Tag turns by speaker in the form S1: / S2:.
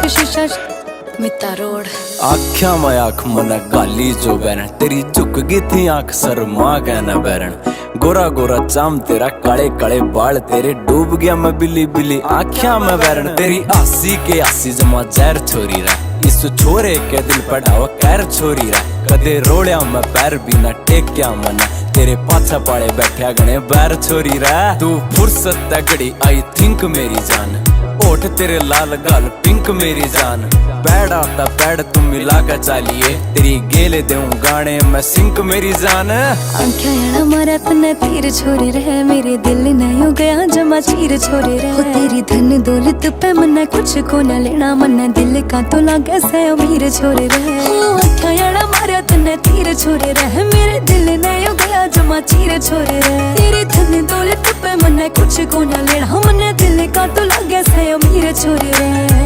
S1: शीशा मिता रोड
S2: आख्या मैं आख मन गाली जो बैरन तेरी झुक गई थी आंख शर्मा गया न बैरन गोरा गोरा चाम तेरा काले काले बाल तेरे डूब गया मैं बिल्ली बिल्ली आख्या मैं बैरन तेरी आसी के आसी जमा जहर छोरी रा इस छोरे के दिल पढ़ावा कैर छोरी रा कदे रोड़िया मैं पैर बिना टेक्या मना तेरे पाछा पाड़े बैठा गणे बैर छोरी रा तू फुर्सत तगड़ी आई थिंक मेरी जान ओठ तेरे लाल गाल पिंक मेरी जान पैड आता पैड तुम मिला कर चालिए तेरी गेले देऊं गाने मैं सिंक मेरी जान
S1: आंखें याना मारा तने तीर छोरे रहे मेरे दिल नहीं हो गया जमा चीर छोरे रहे तेरी धन दौलत पे मन्ना कुछ को न लेना मन्ना दिल का तो लागे से अमीर छोरे रहे आंखें याना मारा तने तीर छोरे रहे मेरे दिल नहीं हो गया जमा चीर छोरे रहे तेरी धन दौलत पे मन्ना कुछ को न लेना मन्ना दिल का तो लागे से अमीर छोरे रहे।